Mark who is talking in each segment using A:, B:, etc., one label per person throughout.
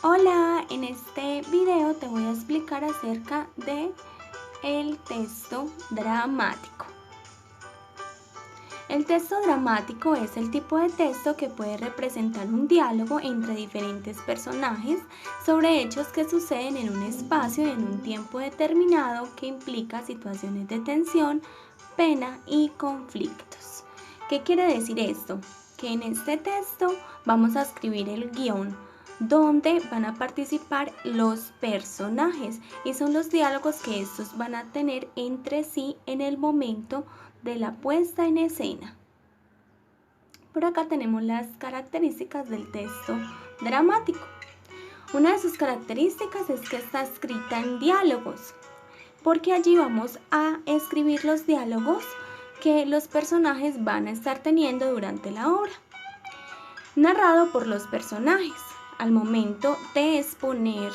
A: Hola, en este video te voy a explicar acerca de el texto dramático. El texto dramático es el tipo de texto que puede representar un diálogo entre diferentes personajes sobre hechos que suceden en un espacio y en un tiempo determinado que implica situaciones de tensión, pena y conflictos. ¿Qué quiere decir esto? Que en este texto vamos a escribir el guión donde van a participar los personajes y son los diálogos que estos van a tener entre sí en el momento de la puesta en escena. Por acá tenemos las características del texto dramático. Una de sus características es que está escrita en diálogos, porque allí vamos a escribir los diálogos que los personajes van a estar teniendo durante la obra, narrado por los personajes. Al momento de exponer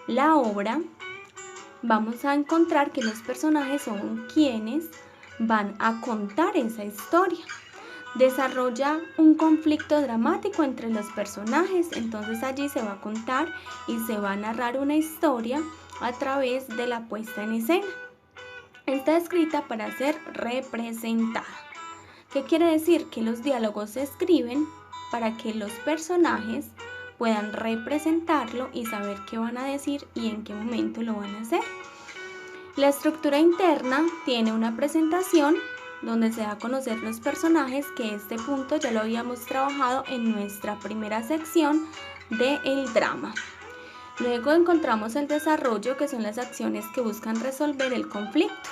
A: la obra, vamos a encontrar que los personajes son quienes van a contar esa historia. Desarrolla un conflicto dramático entre los personajes, entonces allí se va a contar y se va a narrar una historia a través de la puesta en escena. Está escrita para ser representada. ¿Qué quiere decir? Que los diálogos se escriben para que los personajes puedan representarlo y saber qué van a decir y en qué momento lo van a hacer. La estructura interna tiene una presentación donde se da a conocer los personajes, que este punto ya lo habíamos trabajado en nuestra primera sección del drama. Luego encontramos el desarrollo, que son las acciones que buscan resolver el conflicto.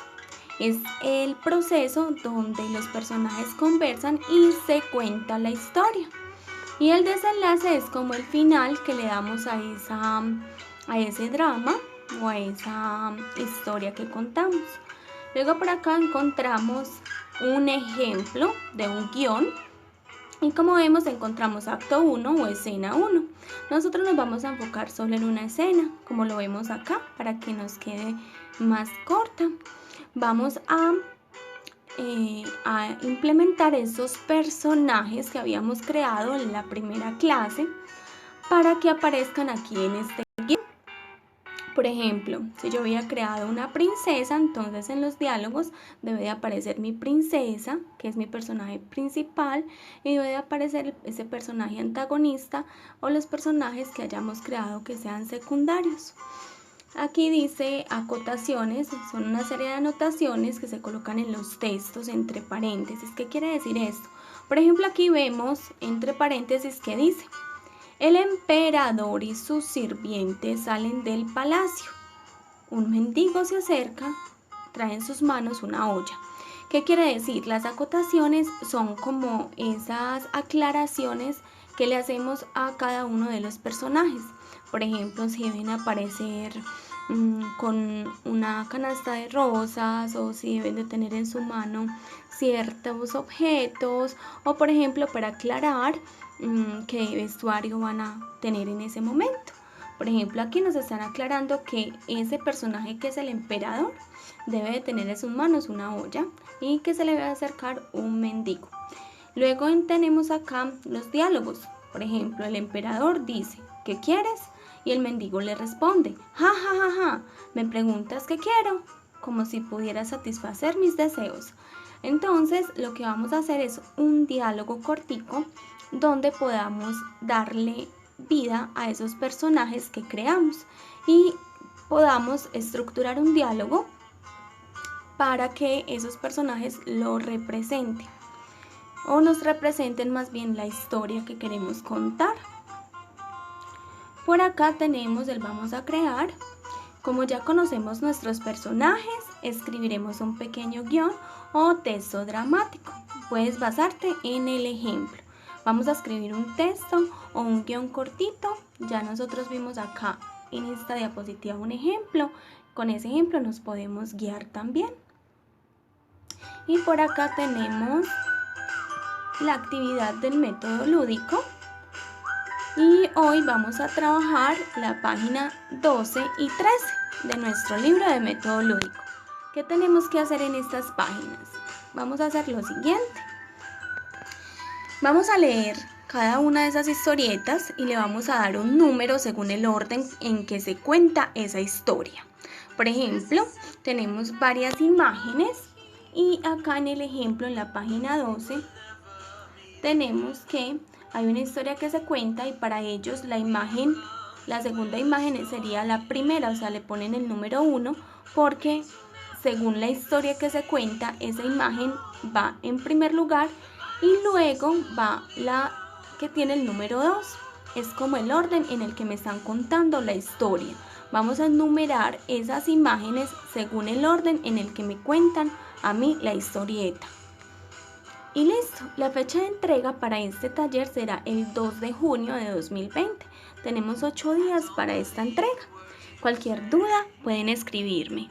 A: Es el proceso donde los personajes conversan y se cuenta la historia. Y el desenlace es como el final que le damos a ese drama o a esa historia que contamos. Luego por acá encontramos un ejemplo de un guión y como vemos encontramos acto 1 o escena 1. Nosotros nos vamos a enfocar solo en una escena, como lo vemos acá, para que nos quede más corta. Vamos a implementar esos personajes que habíamos creado en la primera clase para que aparezcan aquí en este guión. Por ejemplo, si yo había creado una princesa, entonces en los diálogos debe de aparecer mi princesa, que es mi personaje principal, y debe de aparecer ese personaje antagonista o los personajes que hayamos creado que sean secundarios. Aquí dice acotaciones, son una serie de anotaciones que se colocan en los textos entre paréntesis. ¿Qué quiere decir esto? Por ejemplo, aquí vemos entre paréntesis que dice: el emperador y sus sirvientes salen del palacio. Un mendigo se acerca, trae en sus manos una olla. ¿Qué quiere decir? Las acotaciones son como esas aclaraciones que le hacemos a cada uno de los personajes. Por ejemplo, si deben aparecer con una canasta de rosas, o si deben de tener en su mano ciertos objetos, o por ejemplo para aclarar qué vestuario van a tener en ese momento. Por ejemplo, aquí nos están aclarando que ese personaje, que es el emperador, debe de tener en sus manos una olla y que se le debe acercar un mendigo. Luego tenemos acá los diálogos. Por ejemplo, el emperador dice: ¿qué quieres? Y el mendigo le responde: ja, ja, ja, ja, me preguntas qué quiero, como si pudiera satisfacer mis deseos. Entonces, lo que vamos a hacer es un diálogo cortico donde podamos darle vida a esos personajes que creamos y podamos estructurar un diálogo para que esos personajes lo representen, o nos representen más bien la historia que queremos contar. Por acá tenemos el vamos a crear. Como ya conocemos nuestros personajes, escribiremos un pequeño guión o texto dramático. Puedes basarte en el ejemplo. Vamos a escribir un texto o un guión cortito. Ya nosotros vimos acá en esta diapositiva un ejemplo. Con ese ejemplo nos podemos guiar también. Y por acá tenemos la actividad del método lúdico. Y hoy vamos a trabajar la página 12 y 13 de nuestro libro de método lúdico. ¿Qué tenemos que hacer en estas páginas? Vamos a hacer lo siguiente. Vamos a leer cada una de esas historietas y le vamos a dar un número según el orden en que se cuenta esa historia. Por ejemplo, tenemos varias imágenes y acá en el ejemplo, en la página 12, tenemos que hay una historia que se cuenta y para ellos la segunda imagen sería la primera, o sea, le ponen el número 1 porque según la historia que se cuenta, esa imagen va en primer lugar y luego va la que tiene el número 2. Es como el orden en el que me están contando la historia. Vamos a enumerar esas imágenes según el orden en el que me cuentan a mí la historieta. Y listo, la fecha de entrega para este taller será el 2 de junio de 2020. Tenemos 8 días para esta entrega. Cualquier duda pueden escribirme.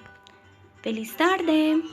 A: ¡Feliz tarde!